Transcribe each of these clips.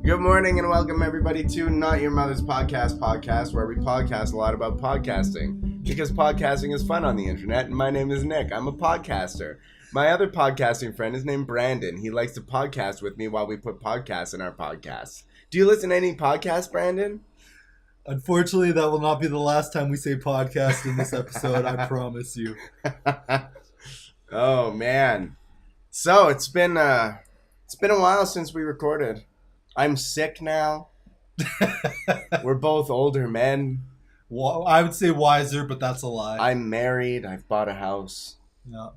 Good morning and welcome everybody to Not Your Mother's Podcast, where we podcast a lot about podcasting because podcasting is fun on the internet. And my name is Nick. I'm a podcaster. My other podcasting friend is named Brandon. He likes to podcast with me while we put podcasts in our podcasts. Do you listen to any podcasts, Brandon? Unfortunately, that will not be the last time we say podcast in this episode. I promise you. Oh man! So it's been a while since we recorded. I'm sick now. We're both older men. Well, I would say wiser, but that's a lie. I'm married. I've bought a house. Yeah.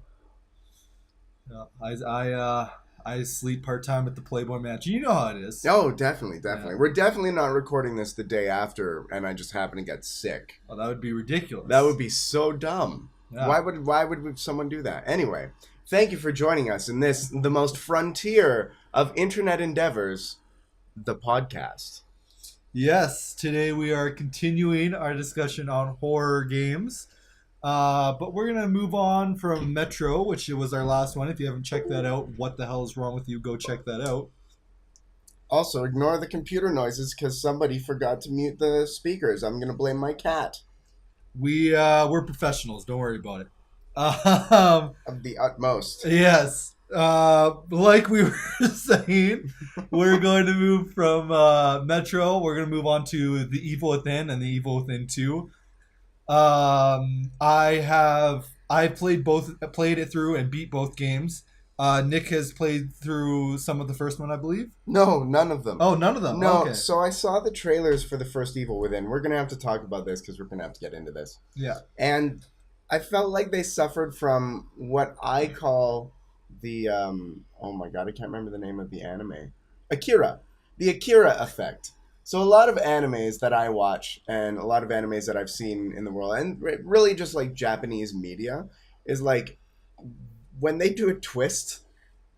I sleep part-time at the Playboy Mansion. You know how it is. Oh, definitely. Yeah. We're definitely not recording this the day after, and I just happen to get sick. Oh, that would be ridiculous. That would be so dumb. Yeah. Why would someone do that? Anyway, thank you for joining us in this, the most frontier of internet endeavors, the podcast. Yes, today we are continuing our discussion on horror games. But we're going to move on from Metro, which was our last one. If you haven't checked that out, what the hell is wrong with you? Go check that out. Also, ignore the computer noises because somebody forgot to mute the speakers. I'm going to blame my cat. We're professionals. Don't worry about it. Of the utmost. Yes. Like we were saying, we're going to move from Metro. We're going to move on to The Evil Within and The Evil Within 2. I played it through and beat both games. Nick has played through some of the first one, I believe. No, none of them. Oh, none of them. No, okay. So I saw the trailers for the first Evil Within. We're going to have to talk about this because we're going to have to get into this. Yeah. And I felt like they suffered from what I call the, oh my god, I can't remember the name of the anime. Akira. The Akira effect. So a lot of animes that I watch and a lot of animes that I've seen in the world, and really just like Japanese media, is like when they do a twist,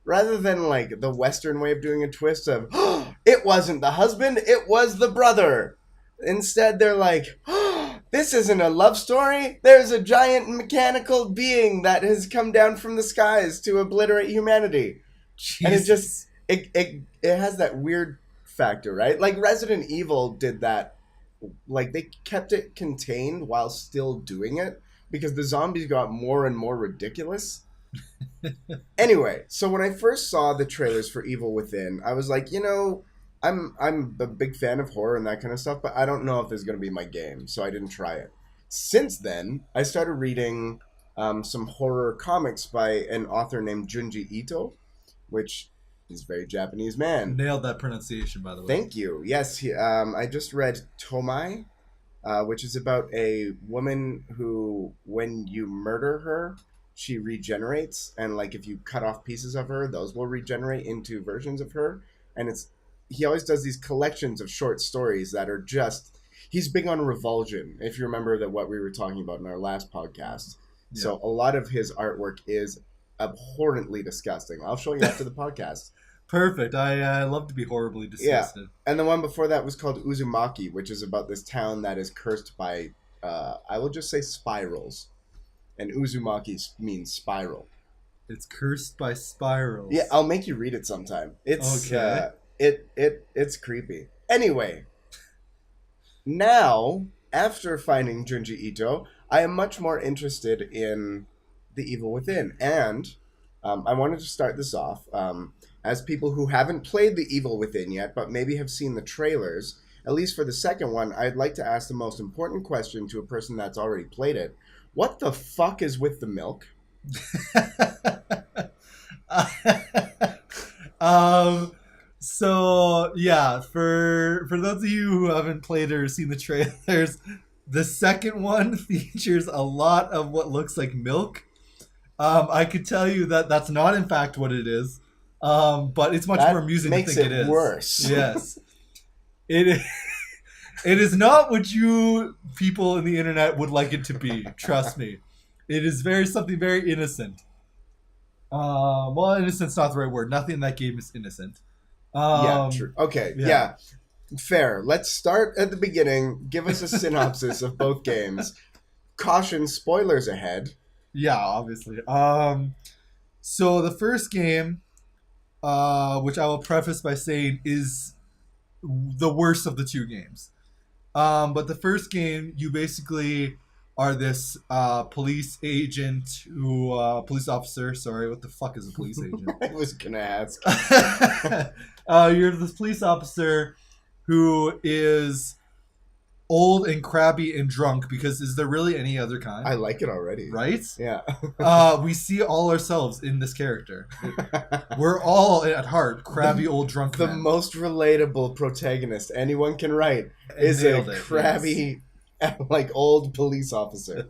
rather than like the Western way of doing a twist of, oh, it wasn't the husband, it was the brother. Instead, they're like, oh, this isn't a love story. There's a giant mechanical being that has come down from the skies to obliterate humanity. Jesus. And it just, it has that weird factor, right? Like Resident Evil did that. Like they kept it contained while still doing it because the zombies got more and more ridiculous. Anyway, so when I first saw the trailers for Evil Within, I was like, you know, I'm a big fan of horror and that kind of stuff, but I don't know if this is going to be my game, so I didn't try it. Since then, I started reading some horror comics by an author named Junji Ito, which is a very Japanese man. Nailed that pronunciation, by the way. Thank you. Yes, I just read Tomai, which is about a woman who, when you murder her, she regenerates, and like if you cut off pieces of her, those will regenerate into versions of her, and he always does these collections of short stories that are just, he's big on revulsion, if you remember that what we were talking about in our last podcast. Yeah. So a lot of his artwork is abhorrently disgusting. I'll show you after the podcast. Perfect. I love to be horribly disgusted. Yeah. And the one before that was called Uzumaki, which is about this town that is cursed by, I will just say spirals. And Uzumaki means spiral. It's cursed by spirals. Yeah, I'll make you read it sometime. It's okay. It's creepy. Anyway, now, after finding Junji Ito, I am much more interested in The Evil Within. And I wanted to start this off. As people who haven't played The Evil Within yet, but maybe have seen the trailers, at least for the second one, I'd like to ask the most important question to a person that's already played it. What the fuck is with the milk? So yeah, for those of you who haven't played or seen the trailers, the second one features a lot of what looks like milk. I could tell you that that's not in fact what it is, but it's much more amusing to think it is. Makes it worse. Yes, it is. It is not what you people in the internet would like it to be. Trust me. It is something very innocent. Well, innocent's not the right word. Nothing in that game is innocent. Yeah, true. Okay, yeah. Fair. Let's start at the beginning. Give us a synopsis of both games. Caution, spoilers ahead. Yeah, obviously. So the first game, which I will preface by saying is the worst of the two games. But the first game, you basically are this police agent who, police officer. Sorry, what the fuck is a police agent? I was gonna ask. You're this police officer who is old and crabby and drunk, because is there really any other kind? I like it already. Right? Yeah. We see all ourselves in this character. We're all at heart crabby old drunk The men. most relatable protagonist anyone can write is Nailed a it, crabby, like old police officer.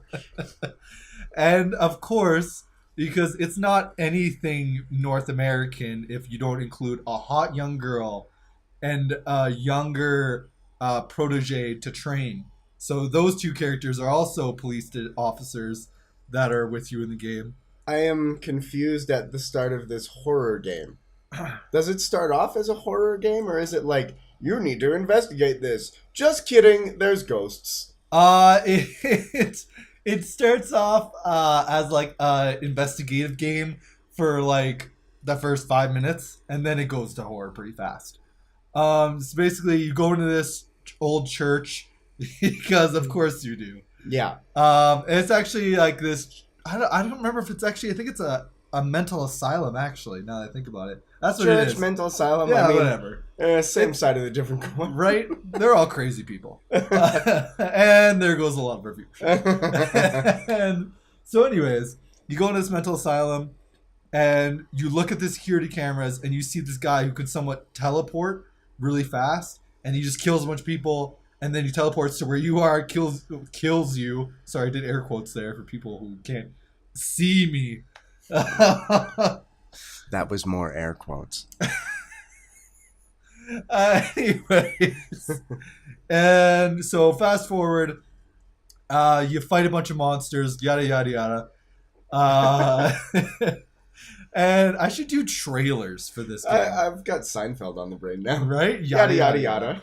And of course, because it's not anything North American if you don't include a hot young girl and a younger protege to train. So those two characters are also police officers that are with you in the game. I am confused at the start of this horror game. Does it start off as a horror game, or is it like, you need to investigate this? Just kidding, there's ghosts. It starts off as like a investigative game for like the first 5 minutes, and then it goes to horror pretty fast. So basically, you go into this old church because, of course, you do. Yeah. And it's actually like this. I don't remember if it's actually. I think it's a mental asylum. Actually, now that I think about it, that's what it Church, is. mental asylum. Yeah, I mean, whatever. Same side of the different coin. Right? They're all crazy people. And there goes a lot of reviews. And so, anyways, you go into this mental asylum, and you look at the security cameras, and you see this guy who could somewhat teleport really fast, and he just kills a bunch of people, and then he teleports to where you are, kills you. Sorry, I did air quotes there for people who can't see me. That was more air quotes. Anyways, and so fast forward, you fight a bunch of monsters, yada yada yada. And I should do trailers for this game. I've got Seinfeld on the brain now. Right? Yada yada yada.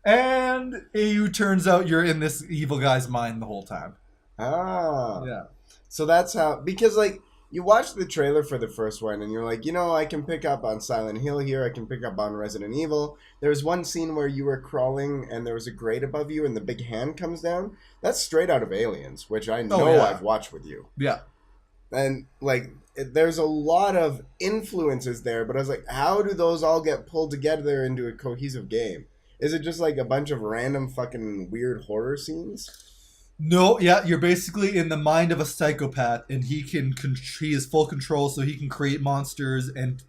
And it turns out you're in this evil guy's mind the whole time. Ah. Yeah. So that's how, because like, you watch the trailer for the first one and you're like, I can pick up on Silent Hill here, I can pick up on Resident Evil. There's one scene where you were crawling and there was a grate above you and the big hand comes down. That's straight out of Aliens, which I know I've watched with you. Yeah. And like, there's a lot of influences there, but I was like, how do those all get pulled together into a cohesive game? Is it just like a bunch of random fucking weird horror scenes? No, yeah, you're basically in the mind of a psychopath, and he has full control, so he can create monsters and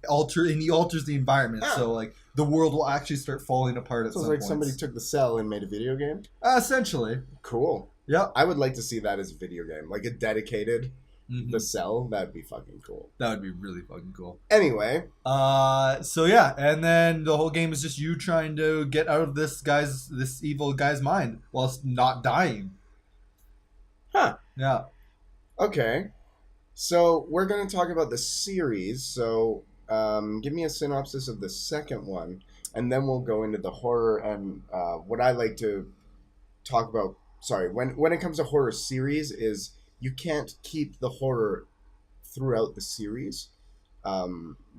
he alters the environment. Yeah. So like the world will actually start falling apart at So some it's like points. somebody took the Cell and made a video game? Essentially. Cool. Yeah. I would like to see that as a video game, like a dedicated Mhm. The Cell. That'd be fucking cool. That would be really fucking cool. Anyway, So yeah, and then the whole game is just you trying to get out of this evil guy's mind whilst not dying. huh? Yeah. Okay. So we're gonna talk about the series. So give me a synopsis of the second one, and then we'll go into the horror and what I like to talk about. Sorry, when it comes to horror series, is you can't keep the horror throughout the series.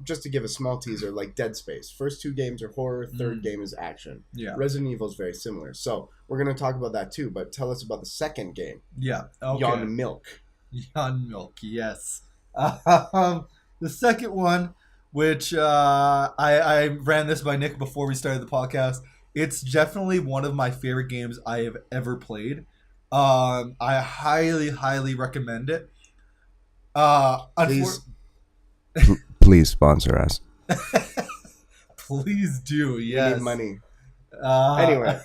Just to give a small teaser, like Dead Space. First two games are horror, third game is action. Yeah. Resident Evil is very similar. So we're going to talk about that too, but tell us about the second game. Yeah. Okay. Yon Milk. Yon Milk, yes. The second one, which I ran this by Nick before we started the podcast. It's definitely one of my favorite games I have ever played. I highly, highly recommend it. Please sponsor us. Please do, We yes. need money. Anyway.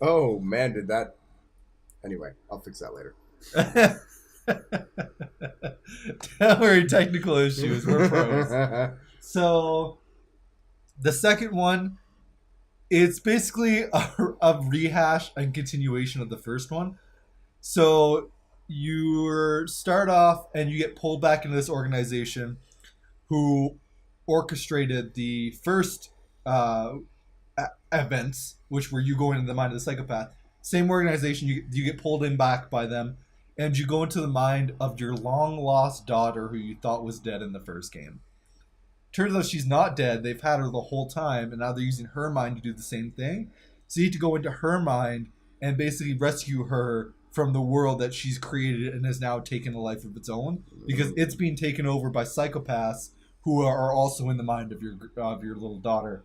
Oh, man, did that... Anyway, I'll fix that later. Don't worry, technical issues. We're pros. So, the second one, it's basically a rehash and continuation of the first one. So, you start off and you get pulled back into this organization who orchestrated the first events, which were you going into the mind of the psychopath. Same organization, you get pulled in back by them, and you go into the mind of your long lost daughter who you thought was dead in the first game. Turns out she's not dead. They've had her the whole time, and now they're using her mind to do the same thing. So you need to go into her mind and basically rescue her from the world that she's created and has now taken a life of its own, because it's being taken over by psychopaths who are also in the mind of your little daughter.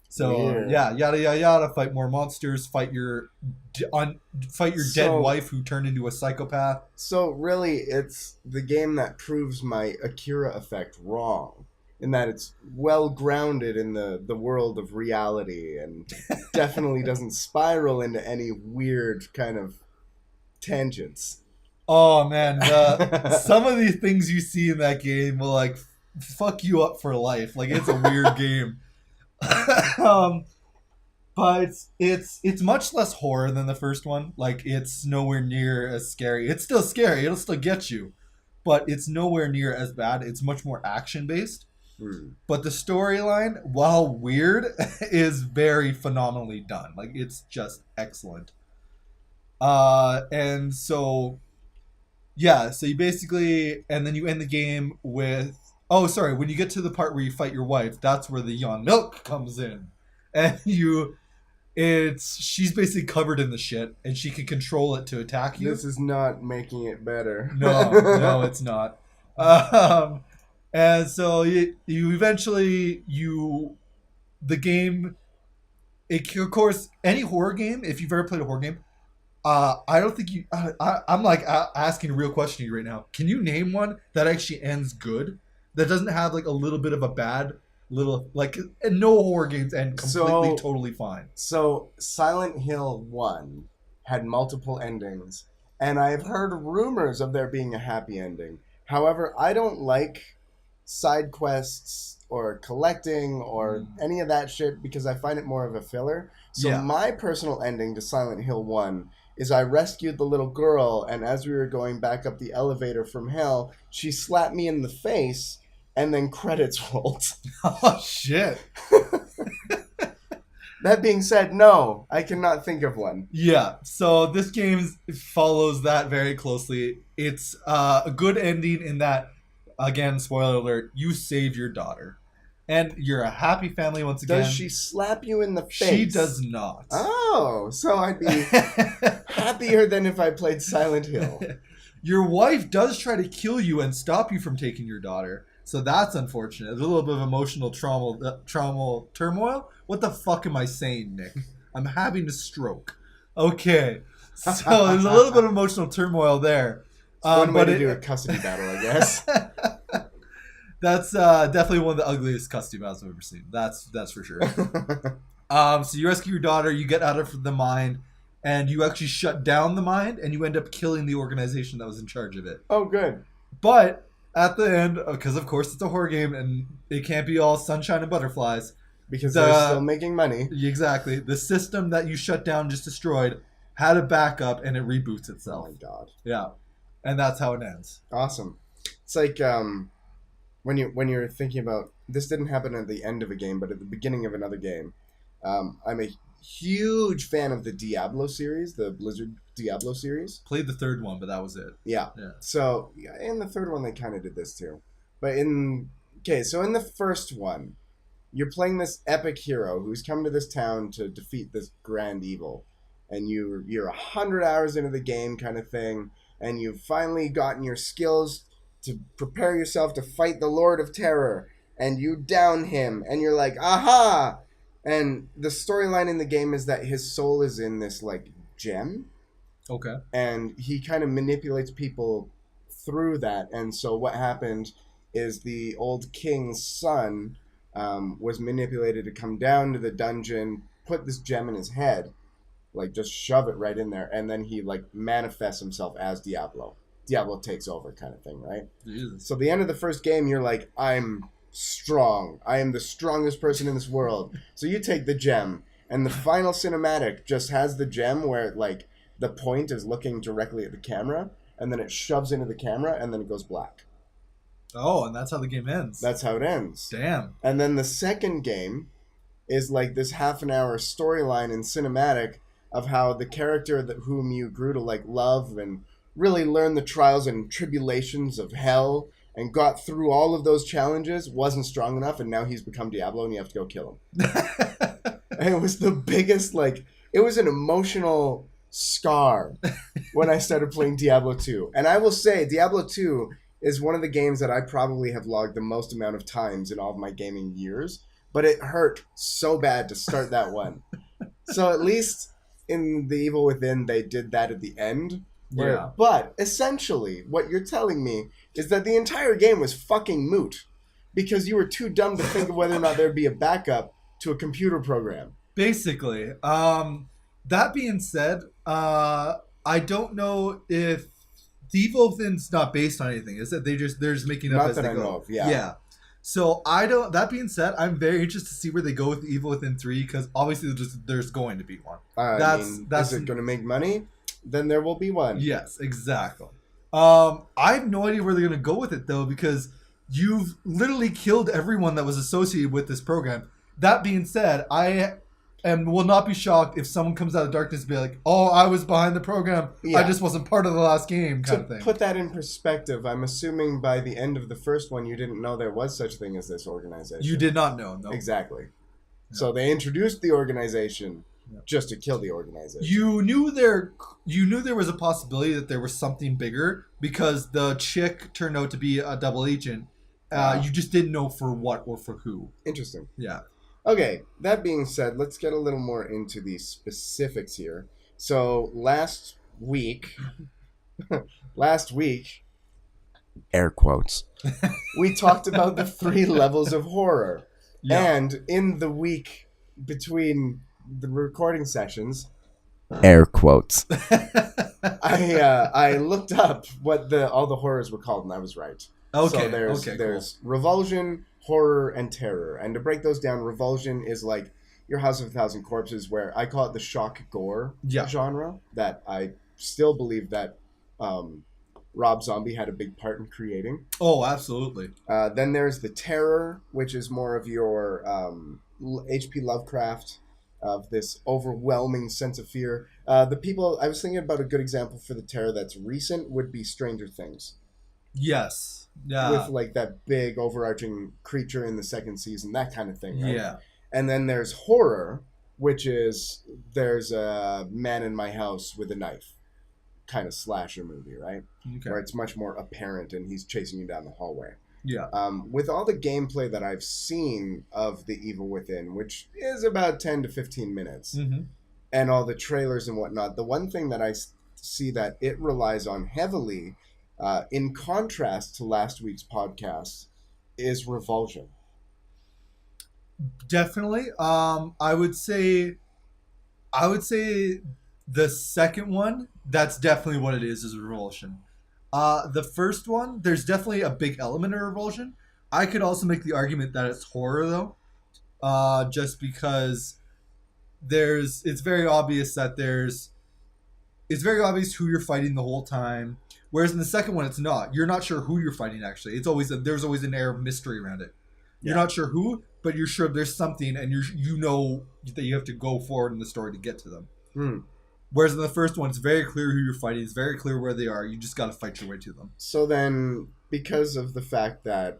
So yeah, yada yada yada. Fight more monsters. Fight your dead wife who turned into a psychopath. So really, it's the game that proves my Akira effect wrong, in that it's well grounded in the world of reality and definitely doesn't spiral into any weird kind of tangents. Oh man, some of the things you see in that game will like fuck you up for life. Like, it's a weird game. But it's much less horror than the first one. Like, it's nowhere near as scary. It's still scary. It'll still get you, but it's nowhere near as bad. It's much more action based. But the storyline, while weird, is very phenomenally done. Like, it's just excellent. And so, yeah, so you basically, and then you end the game with, oh, sorry, when you get to the part where you fight your wife, that's where the NYMP comes in. And she's basically covered in the shit, and she can control it to attack you. This is not making it better. No, it's not. And so you eventually, the game, of course, any horror game, if you've ever played a horror game, I don't think you, I'm like asking a real question to you right now. Can you name one that actually ends good? That doesn't have like a little bit of a bad little, like, no horror games end completely, totally fine. So Silent Hill 1 had multiple endings, and I've heard rumors of there being a happy ending. However, I don't like side quests or collecting or any of that shit because I find it more of a filler. So my personal ending to Silent Hill 1 is I rescued the little girl, and as we were going back up the elevator from hell, she slapped me in the face, and then credits rolled. Oh, shit. That being said, no, I cannot think of one. Yeah, so this game follows that very closely. It's a good ending in that, again, spoiler alert, you save your daughter. And you're a happy family once again. Does she slap you in the face? She does not. Oh, so I'd be happier than if I played Silent Hill. Your wife does try to kill you and stop you from taking your daughter. So that's unfortunate. There's a little bit of emotional turmoil. What the fuck am I saying, Nick? I'm having a stroke. Okay. So there's a little bit of emotional turmoil there. One way to do a custody battle, I guess. That's definitely one of the ugliest custody battles I've ever seen. That's for sure. So you rescue your daughter, you get out of the mind, and you actually shut down the mind, and you end up killing the organization that was in charge of it. Oh, good. But at the end, because of course it's a horror game, and it can't be all sunshine and butterflies. Because they're still making money. Exactly. The system that you shut down, just destroyed, had a backup, and it reboots itself. Oh my god. Yeah. And that's how it ends. Awesome. It's like when you're thinking about, this didn't happen at the end of a game, but at the beginning of another game. I'm a huge fan of the Diablo series, the Blizzard Diablo series. Played the third one, but that was it. Yeah. So in the third one, they kind of did this too. But in the first one, you're playing this epic hero who's come to this town to defeat this grand evil. And you're 100 hours into the game kind of thing, and you've finally gotten your skills to prepare yourself to fight the Lord of Terror, and you down him, and you're like, aha! And the storyline in the game is that his soul is in this, like, gem. Okay. And he kind of manipulates people through that. And so what happened is the old king's son was manipulated to come down to the dungeon, put this gem in his head, like, just shove it right in there, and then he, like, manifests himself as Diablo. Diablo takes over kind of thing, right? Jesus. So the end of the first game, you're like, I'm strong. I am the strongest person in this world. So you take the gem, and the final cinematic just has the gem where, like, the point is looking directly at the camera, and then it shoves into the camera, and then it goes black. Oh, and that's how the game ends. That's how it ends. Damn. And then the second game is like this half an hour storyline and cinematic of how the character whom you grew to, like, love and really learned the trials and tribulations of hell and got through all of those challenges, wasn't strong enough, and now he's become Diablo and you have to go kill him. And it was the biggest, like, it was an emotional scar when I started playing Diablo 2. And I will say, Diablo 2 is one of the games that I probably have logged the most amount of times in all of my gaming years. But it hurt so bad to start that one. So at least in The Evil Within, they did that at the end. Yeah. But essentially, what you're telling me is that the entire game was fucking moot. Because you were too dumb to think of whether or not there'd be a backup to a computer program. Basically. That being said, I don't know if The Evil Within's not based on anything. Is it? They're just making up Not as that they I go. know of, yeah. Yeah. So I don't. That being said, I'm very interested to see where they go with The Evil Within 3 because obviously there's going to be one. Is it going to make money? Then there will be one. Yes, exactly. I have no idea where they're going to go with it though because you've literally killed everyone that was associated with this program. That being said, I will not be shocked if someone comes out of darkness and be like, "Oh, I was behind the program. Yeah. I just wasn't part of the last game," kind of To thing. put that in perspective, I'm assuming by the end of the first one, you didn't know there was such thing as this organization. You did not know, no. Exactly. Yeah. So they introduced the organization just to kill the organization. You knew there was a possibility that there was something bigger because the chick turned out to be a double agent. You just didn't know for what or for who. Interesting. Yeah. Okay, that being said, let's get a little more into the specifics here. So last week, air quotes, we talked about the 3 levels of horror. Yeah. And in the week between the recording sessions, air quotes, I looked up what all the horrors were called, and I was right. Okay. So there's revulsion, horror, and terror. And to break those down, revulsion is like your House of a Thousand Corpses, where I call it the shock gore genre. That I still believe that Rob Zombie had a big part in creating. Oh, absolutely. Then there's the terror, which is more of your H.P. Lovecraft, of this overwhelming sense of fear. I was thinking about a good example for the terror that's recent would be Stranger Things. Yes. Yeah. With like that big overarching creature in the second season, that kind of thing, right? Yeah. And then there's horror, which is there's a man in my house with a knife kind of slasher movie, right? Okay. Where it's much more apparent and he's chasing you down the hallway. Yeah. With all the gameplay that I've seen of The Evil Within, which is about 10 to 15 minutes, and all the trailers and whatnot, the one thing that I see that it relies on heavily, in contrast to last week's podcast, is revulsion. Definitely. I would say the second one, that's definitely what it is revulsion. The first one, there's definitely a big element of revulsion. I could also make the argument that it's horror though. Just because it's very obvious who you're fighting the whole time. Whereas in the second one, it's not. You're not sure who you're fighting, actually. There's always an air of mystery around it. You're not sure who, but you're sure there's something, and you know that you have to go forward in the story to get to them. Whereas in the first one, it's very clear who you're fighting. It's very clear where they are. You just got to fight your way to them. So then, because of the fact that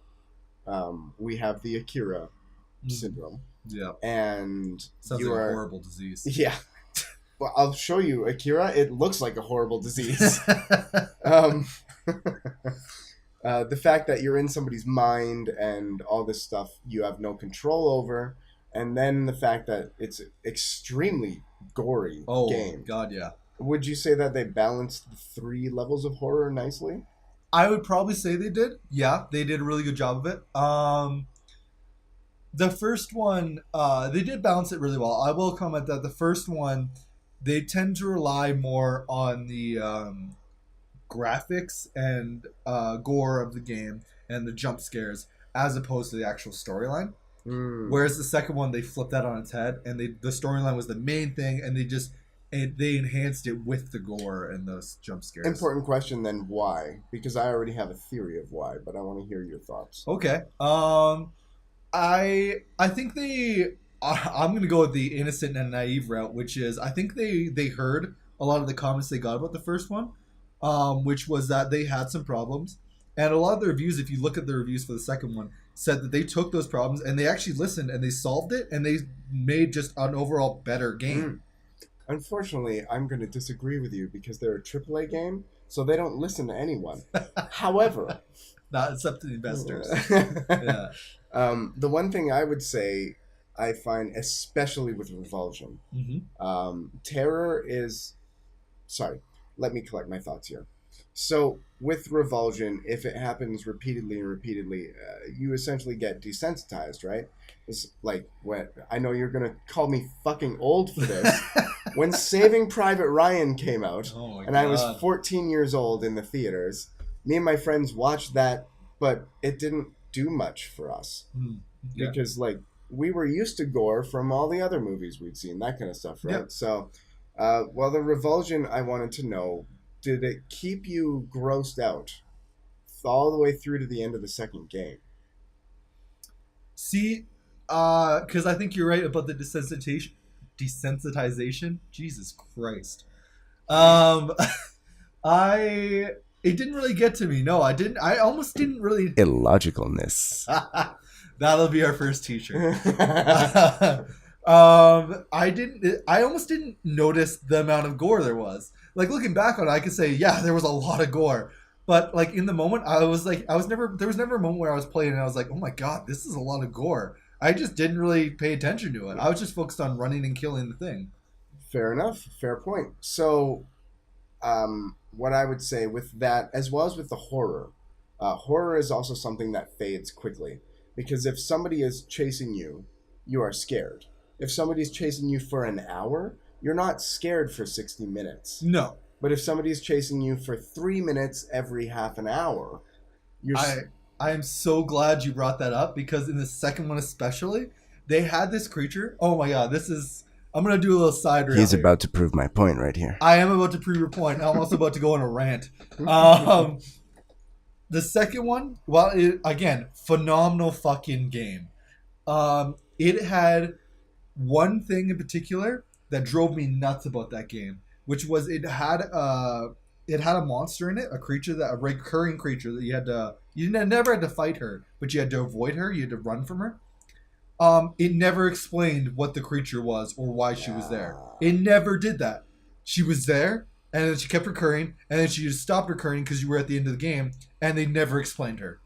we have the Akira syndrome, and sounds like a horrible disease. Yeah. Well, I'll show you Akira. It looks like a horrible disease. The fact that you're in somebody's mind and all this stuff you have no control over, and then the fact that it's extremely gory game. Oh, God, yeah. Would you say that they balanced the 3 levels of horror nicely? I would probably say they did. Yeah, they did a really good job of it. The first one, they did balance it really well. I will comment that the first one, they tend to rely more on the graphics and gore of the game and the jump scares as opposed to the actual storyline. Whereas the second one, they flipped that on its head, and the storyline was the main thing, and they enhanced it with the gore and those jump scares. Important question then, why? Because I already have a theory of why, but I want to hear your thoughts. Okay. I think I'm going to go with the innocent and naive route, which is I think they heard a lot of the comments they got about the first one, which was that they had some problems. And a lot of the reviews, if you look at the reviews for the second one, said that they took those problems and they actually listened and they solved it and they made just an overall better game. Unfortunately, I'm going to disagree with you because they're a AAA game, so they don't listen to anyone. However, Not except to the investors. yeah. The one thing I would say I find, especially with Revulsion, terror is... Sorry, let me collect my thoughts here. So, with Revulsion, if it happens repeatedly and repeatedly, you essentially get desensitized, right? It's like, when I know you're going to call me fucking old for this. When Saving Private Ryan came out, and I was 14 years old in the theaters, me and my friends watched that, but it didn't do much for us. Because, like, we were used to gore from all the other movies we'd seen, that kind of stuff, right? Yep. So, well, the Revulsion, I wanted to know, did it keep you grossed out all the way through to the end of the second game? See, because I think you're right about the desensitization. Jesus Christ. It didn't really get to me. No, I didn't. I almost didn't really. Illogicalness. That'll be our first teacher. I almost didn't notice the amount of gore there was. Like, looking back on it, I could say, yeah, there was a lot of gore. But, like, in the moment, there was never a moment where I was playing and I was like, oh my god, this is a lot of gore. I just didn't really pay attention to it. I was just focused on running and killing the thing. Fair enough. Fair point. So, what I would say with that, as well as with the horror, horror is also something that fades quickly. Because if somebody is chasing you, you are scared. If somebody's chasing you for an hour, you're not scared for 60 minutes. No. But if somebody's chasing you for 3 minutes every half an hour, you're... I am so glad you brought that up, because in the second one especially, they had this creature. Oh my god, I'm going to do a little side rant. He's about to prove my point right here. I am about to prove your point. I'm also about to go on a rant. The second one, well, again, phenomenal fucking game. It had one thing in particular that drove me nuts about that game, which was it had a monster in it, a recurring creature that you never had to fight her, but you had to avoid her, you had to run from her. It never explained what the creature was or why she was there. It never did that. She was there, and then she kept recurring, and then she just stopped recurring because you were at the end of the game, and they never explained her.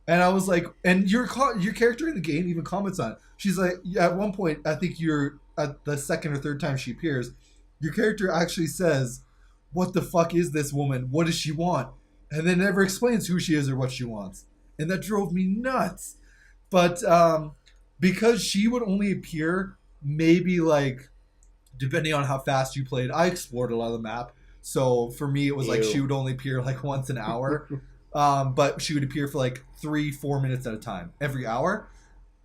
And I was like, and your character in the game even comments on it. She's like, at one point, I think you're at the second or third time she appears, your character actually says, what the fuck is this woman? What does she want? And then never explains who she is or what she wants. And that drove me nuts. But because she would only appear maybe like, depending on how fast you played, I explored a lot of the map. So for me, it was like she would only appear like once an hour. But she would appear for like 3-4 minutes at a time every hour.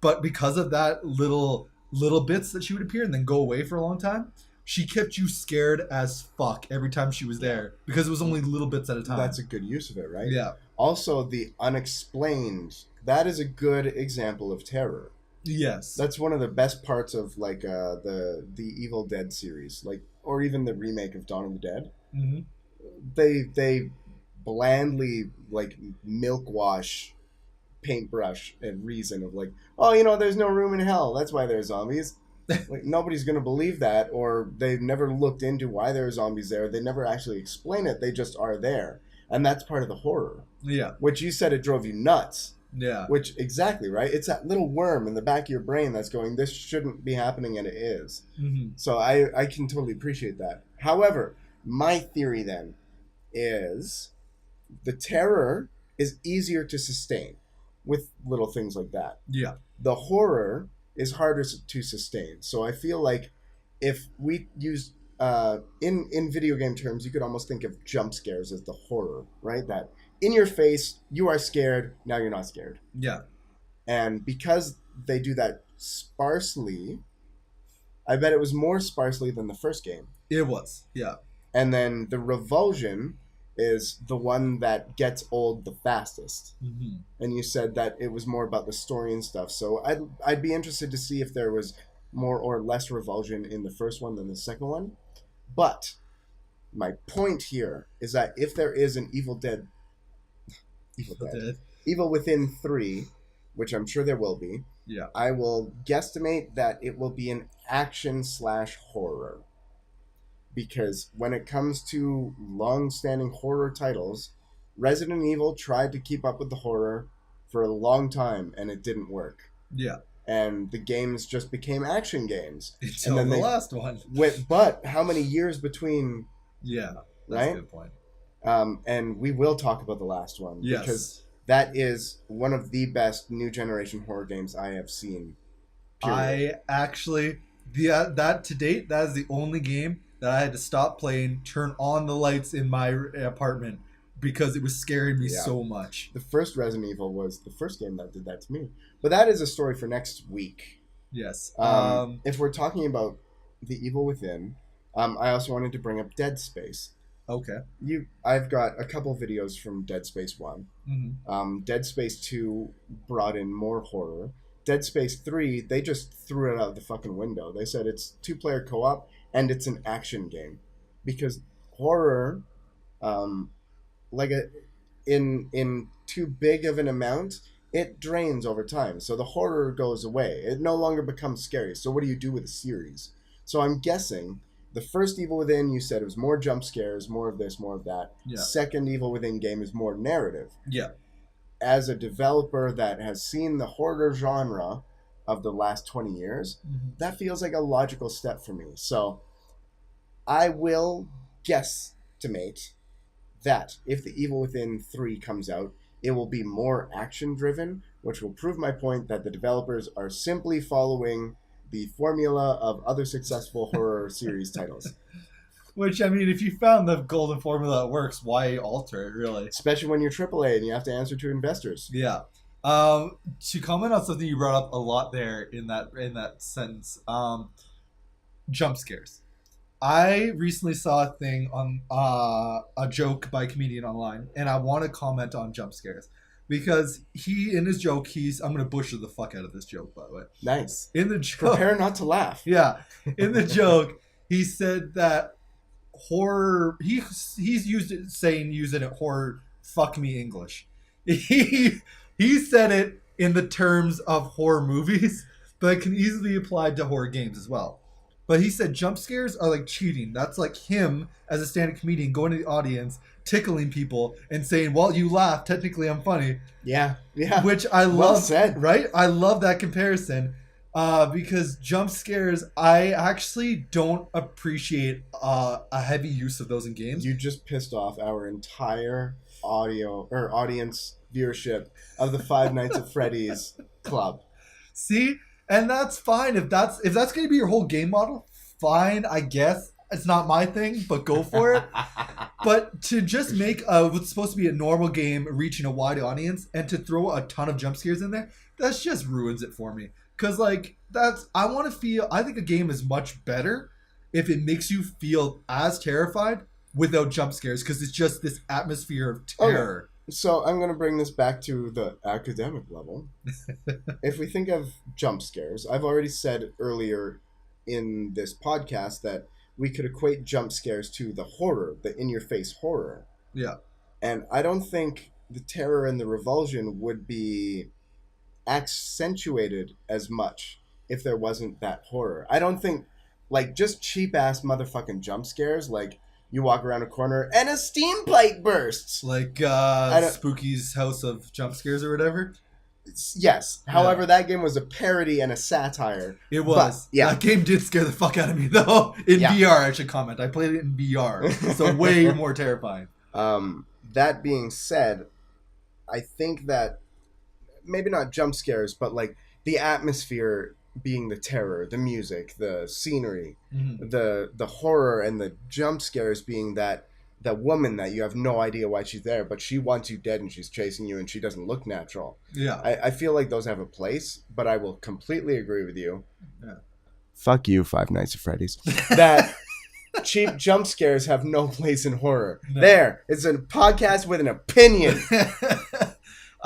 But because of that little bits that she would appear and then go away for a long time, she kept you scared as fuck every time she was there, because it was only little bits at a time. That's a good use of it, right? Yeah. Also, the unexplained, that is a good example of terror. Yes. That's one of the best parts of like the Evil Dead series, like, or even the remake of Dawn of the Dead. Mm-hmm. They blandly like milk wash paintbrush and reason of like, oh, there's no room in hell, that's why there's zombies. Like, nobody's gonna believe that, or they've never looked into why there are zombies there. They never actually explain it. They just are there, and that's part of the horror. Yeah. Which you said it drove you nuts. Yeah. Which, exactly, right? It's that little worm in the back of your brain that's going, this shouldn't be happening, and it is. Mm-hmm. So I can totally appreciate that. However, my theory then is the terror is easier to sustain with little things like that. Yeah. The horror is harder to sustain. So I feel like if we use in video game terms, you could almost think of jump scares as the horror, right? That in your face, you are scared, now you're not scared. Yeah. And because they do that sparsely, I bet it was more sparsely than the first game. It was, yeah. And then the Revulsion is the one that gets old the fastest. Mm-hmm. And you said that it was more about the story and stuff. So I'd be interested to see if there was more or less Revulsion in the first one than the second one. But My point here is that if there is an Evil Within 3, which I'm sure there will be, Yeah. I will guesstimate that it will be an action/horror. Because when it comes to long-standing horror titles, Resident Evil tried to keep up with the horror for a long time, and it didn't work. Yeah. And the games just became action games. Until and then the last one. But how many years between... Yeah, that's right? a good point. And we will talk about the last one. Yes. Because that is one of the best new generation horror games I have seen. Period. That to date, that is the only game that I had to stop playing, turn on the lights in my apartment because it was scaring me so much. The first Resident Evil was the first game that did that to me. But that is a story for next week. Yes. If we're talking about the Evil Within, I also wanted to bring up Dead Space. Okay. I've got a couple videos from Dead Space 1. Mm-hmm. Dead Space 2 brought in more horror. Dead Space 3, they just threw it out the fucking window. They said it's 2-player co-op and it's an action game. Because horror, in too big of an amount, it drains over time. So the horror goes away. It no longer becomes scary. So what do you do with a series? So I'm guessing the first Evil Within, you said it was more jump scares, more of this, more of that. Yeah. Second Evil Within game is more narrative. Yeah. As a developer that has seen the horror genre of the last 20 years, that feels like a logical step for me. So I will guesstimate that if the Evil Within 3 comes out, it will be more action-driven, which will prove my point that the developers are simply following the formula of other successful horror series titles. Which, I mean, if you found the golden formula that works, why alter it, really? Especially when you're AAA and you have to answer to investors. Yeah. To comment on something you brought up a lot there in that sentence, jump scares. I recently saw a thing on a joke by a comedian online, and I want to comment on jump scares. Because in his joke, I'm going to butcher the fuck out of this joke, by the way. Nice. In the joke, prepare not to laugh. Yeah. In the joke, he said that horror, he's used it horror, fuck me English. He said it in the terms of horror movies, but it can easily be applied to horror games as well. But he said jump scares are like cheating. That's like him as a stand-up comedian going to the audience, tickling people and saying, well, you laugh, technically I'm funny. Yeah. Which I love. Well said. Right? I love that comparison because jump scares, I actually don't appreciate a heavy use of those in games. You just pissed off our entire audience viewership of the Five Nights at Freddy's club. See? And that's fine. If that's going to be your whole game model, fine, I guess. It's not my thing, but go for it. But to just make what's supposed to be a normal game reaching a wide audience and to throw a ton of jump scares in there, that just ruins it for me. Because, I think a game is much better if it makes you feel as terrified without jump scares, because it's just this atmosphere of terror. Okay. So I'm going to bring this back to the academic level. If we think of jump scares, I've already said earlier in this podcast that we could equate jump scares to the horror, the in-your-face horror. Yeah. And I don't think the terror and the revulsion would be accentuated as much if there wasn't that horror. I don't think, just cheap-ass motherfucking jump scares, you walk around a corner and a steam pipe bursts. Like Spooky's House of Jump Scares or whatever? Yes. However, that game was a parody and a satire. It was. But, yeah. That game did scare the fuck out of me, though. In VR, I should comment. I played it in VR. So way more terrifying. That being said, I think that maybe not jump scares, but the atmosphere being the terror, the music, the scenery, the horror, and the jump scares being that woman that you have no idea why she's there, but she wants you dead and she's chasing you and she doesn't look natural. Yeah. I feel like those have a place, but I will completely agree with you. Yeah. Fuck you, Five Nights at Freddy's. That cheap jump scares have no place in horror. No. There. It's a podcast with an opinion.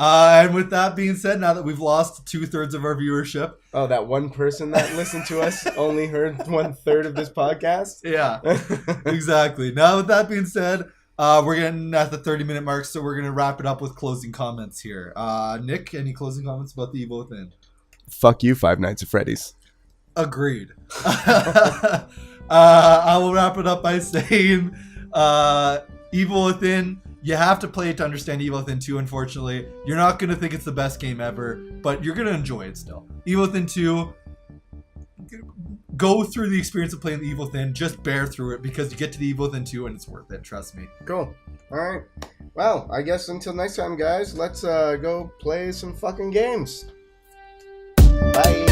And with that being said, now that we've lost 2/3 of our viewership, Oh, that one person that listened to us only heard 1/3 of this podcast? yeah, exactly. Now with that being said, we're getting at the 30-minute mark, so we're gonna wrap it up with closing comments here. Nick, any closing comments about The Evil Within? Fuck you, Five Nights at Freddy's. Agreed. I will wrap it up by saying, Evil Within, you have to play it to understand Evil Within 2, unfortunately. You're not going to think it's the best game ever, but you're going to enjoy it still. Evil Within 2, go through the experience of playing the Evil Within. Just bear through it, because you get to the Evil Within 2 and it's worth it, trust me. Cool. All right. Well, I guess until next time, guys, let's go play some fucking games. Bye.